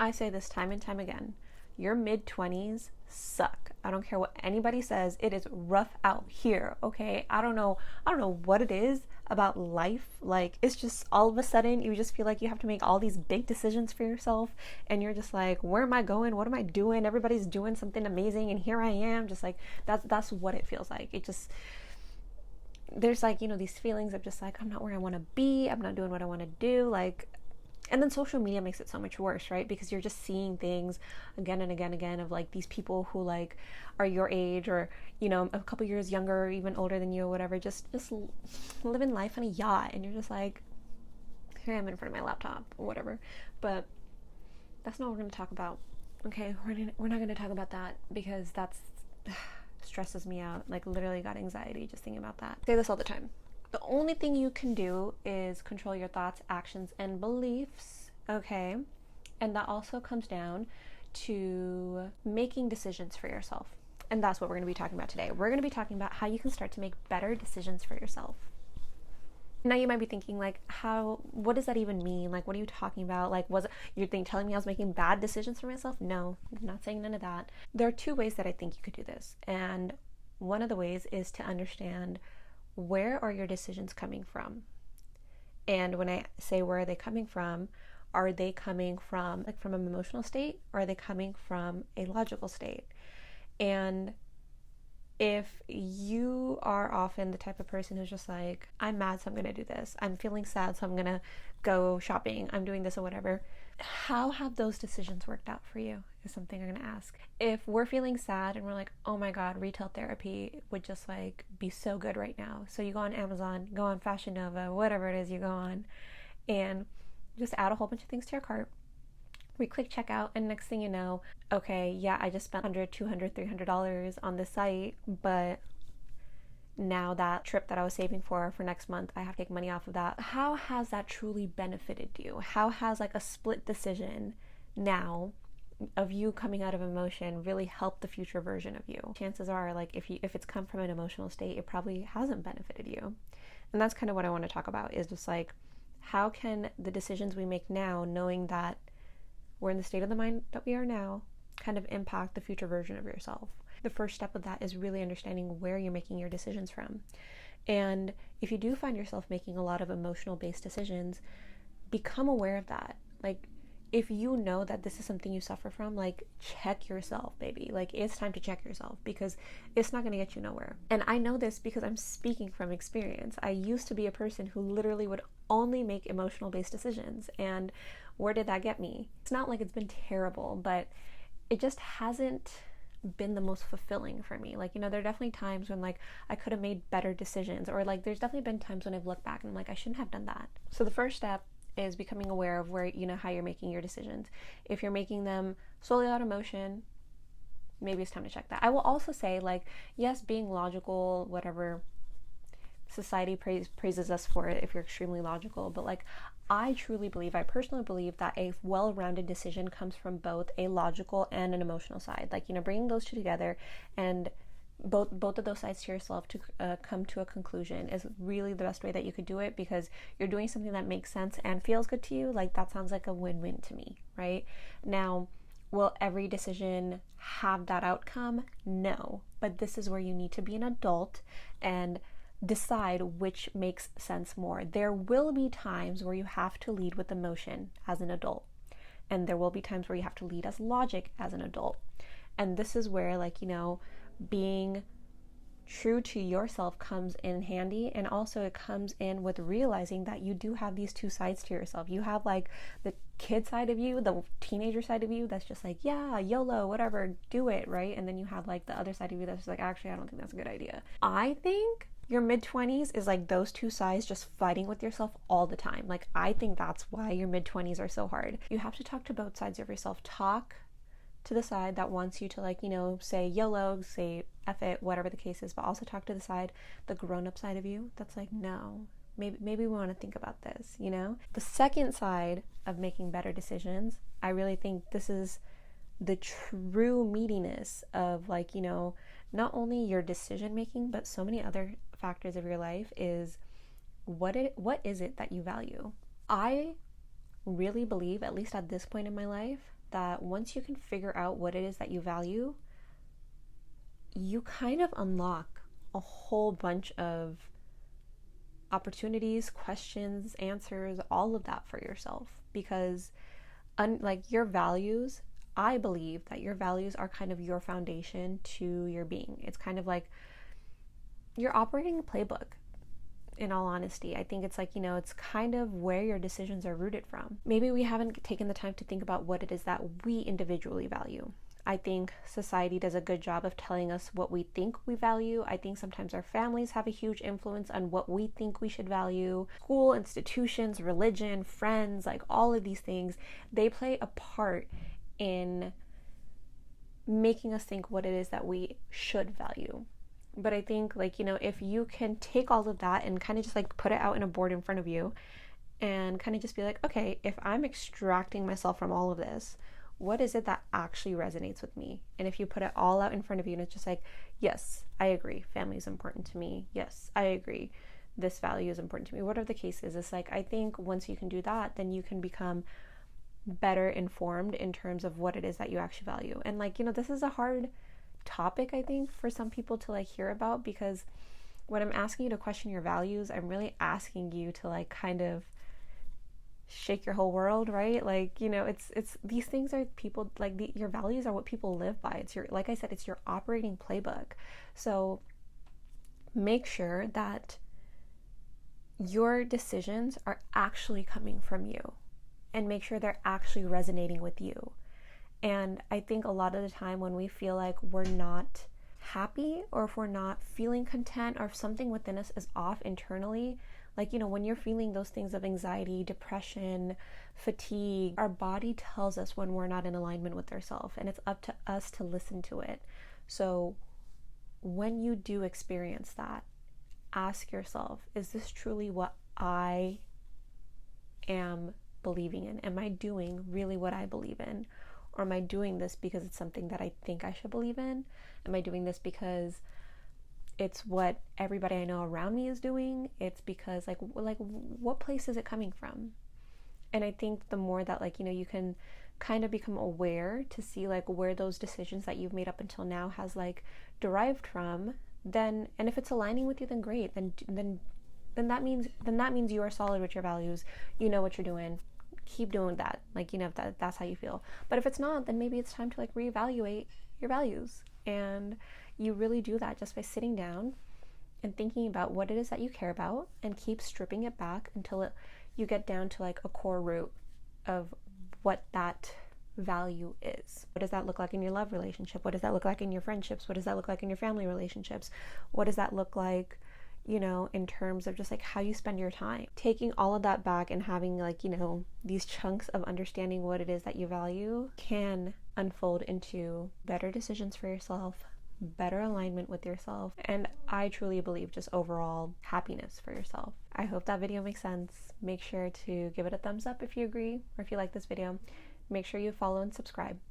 I say this time and time again. Your mid-20s suck. I don't care what anybody says. It is rough out here, okay? I don't know what it is about life. Like, it's just all of a sudden you just feel like you have to make all these big decisions for yourself, and you're just like, where am I going? What am I doing? Everybody's doing something amazing and here I am, just like that's what it feels like. It just, there's like, these feelings of just like, I'm not where I want to be. I'm not doing what I want to do. Like, and then social media makes it so much worse, right? Because you're just seeing things again and again and again of like these people who like are your age, or a couple years younger or even older than you or whatever, just living life on a yacht, and you're just like, here I am in front of my laptop or whatever. But that's not what we're going to talk about. Okay, we're not going to talk about that, because that's stresses me out. Like, literally got anxiety just thinking about that. I say this all the time. The only thing you can do is control your thoughts, actions, and beliefs, okay? And that also comes down to making decisions for yourself. And that's what we're going to be talking about today. We're going to be talking about how you can start to make better decisions for yourself. Now you might be thinking, like, what does that even mean? Like, what are you talking about? Like, was it, you're telling me I was making bad decisions for myself? No, I'm not saying none of that. There are two ways that I think you could do this. And one of the ways is to understand, where are your decisions coming from? And when I say where are they coming from, are they coming from like from an emotional state, or are they coming from a logical state? And if you are often the type of person who's just like, I'm mad, so I'm gonna do this. I'm feeling sad, so I'm gonna go shopping. I'm doing this or whatever. How have those decisions worked out for you is something I'm gonna ask. If we're feeling sad and we're like, oh my God, retail therapy would just like be so good right now. So you go on Amazon, go on Fashion Nova, whatever it is you go on, and just add a whole bunch of things to your cart. We click checkout, and next thing you know, okay, yeah, I just spent $100, $200, $300 on this site, but now that trip that I was saving for next month, I have to take money off of that. How has that truly benefited you? How has like a split decision now of you coming out of emotion really helped the future version of you? Chances are, like, if it's come from an emotional state, it probably hasn't benefited you. And that's kind of what I want to talk about, is just like, how can the decisions we make now, knowing that we're in the state of the mind that we are now, kind of impact the future version of yourself? The first step of that is really understanding where you're making your decisions from. And if you do find yourself making a lot of emotional based decisions, become aware of that. Like, if you know that this is something you suffer from, like, check yourself, baby. Like, it's time to check yourself, because it's not going to get you nowhere. And I know this because I'm speaking from experience. I used to be a person who literally would only make emotional based decisions. And where did that get me? It's not like it's been terrible, but it just hasn't been the most fulfilling for me. Like, there are definitely times when like I could have made better decisions, or like there's definitely been times when I've looked back and I'm like, I shouldn't have done that. So the first step is becoming aware of where, how you're making your decisions. If you're making them solely out of emotion, maybe it's time to check that. I will also say, like, yes, being logical, whatever, society praises us for it if you're extremely logical, but like, I personally believe that a well-rounded decision comes from both a logical and an emotional side. Like, bringing those two together, and both of those sides to yourself to come to a conclusion is really the best way that you could do it, because you're doing something that makes sense and feels good to you. Like, that sounds like a win-win to me, right? Now, will every decision have that outcome? No, but this is where you need to be an adult and decide which makes sense more. There will be times where you have to lead with emotion as an adult, and there will be times where you have to lead as logic as an adult. And this is where, like, being true to yourself comes in handy, and also it comes in with realizing that you do have these two sides to yourself. You have like the kid side of you, the teenager side of you that's just like, yeah, YOLO, whatever, do it, right? And then you have like the other side of you that's just like, actually, I don't think that's a good idea. I think your mid-20s is like those two sides just fighting with yourself all the time. Like, I think that's why your mid-20s are so hard. You have to talk to both sides of yourself. Talk to the side that wants you to, like, say YOLO, say F it, whatever the case is, but also talk to the side, the grown-up side of you that's like, no, maybe we want to think about this, The second side of making better decisions, I really think this is the true meatiness of, like, not only your decision making, but so many other factors of your life, is what is it that you value? I really believe, at least at this point in my life, that once you can figure out what it is that you value, you kind of unlock a whole bunch of opportunities, questions, answers, all of that for yourself. Because like your values, I believe that your values are kind of your foundation to your being. It's kind of like you're operating a playbook. In all honesty, I think it's like, it's kind of where your decisions are rooted from. Maybe we haven't taken the time to think about what it is that we individually value. I think society does a good job of telling us what we think we value. I think sometimes our families have a huge influence on what we think we should value. School, institutions, religion, friends, like all of these things, they play a part in making us think what it is that we should value. But I think, like, if you can take all of that and kind of just like put it out in a board in front of you and kind of just be like, okay, if I'm extracting myself from all of this, what is it that actually resonates with me? And if you put it all out in front of you and it's just like, yes, I agree, family is important to me. Yes, I agree, this value is important to me. Whatever the case is, it's like, I think once you can do that, then you can become better informed in terms of what it is that you actually value. And like, this is a hard topic, I think, for some people to like hear about, because when I'm asking you to question your values, I'm really asking you to like kind of shake your whole world, right? Like, it's these things are people like your values are what people live by. It's your, like I said, it's your operating playbook. So make sure that your decisions are actually coming from you, and make sure they're actually resonating with you. And I think a lot of the time when we feel like we're not happy, or if we're not feeling content, or if something within us is off internally, like, when you're feeling those things of anxiety, depression, fatigue, our body tells us when we're not in alignment with ourselves, and it's up to us to listen to it. So when you do experience that, ask yourself, is this truly what I am believing in? Am I doing really what I believe in? Or am I doing this because it's something that I think I should believe in? Am I doing this because it's what everybody I know around me is doing? It's because like what place is it coming from? And I think the more that like, you can kind of become aware to see like where those decisions that you've made up until now has like derived from, then, and if it's aligning with you, then great. Then that means you are solid with your values. You know what you're doing. Keep doing that. Like, if that's how you feel. But if it's not, then maybe it's time to like reevaluate your values. And you really do that just by sitting down and thinking about what it is that you care about, and keep stripping it back until you get down to like a core root of what that value is. What does that look like in your love relationship? What does that look like in your friendships? What does that look like in your family relationships? What does that look like, in terms of just like how you spend your time? Taking all of that back and having like, these chunks of understanding what it is that you value can unfold into better decisions for yourself, better alignment with yourself, and I truly believe just overall happiness for yourself. I hope that video makes sense. Make sure to give it a thumbs up if you agree, or if you like this video. Make sure you follow and subscribe.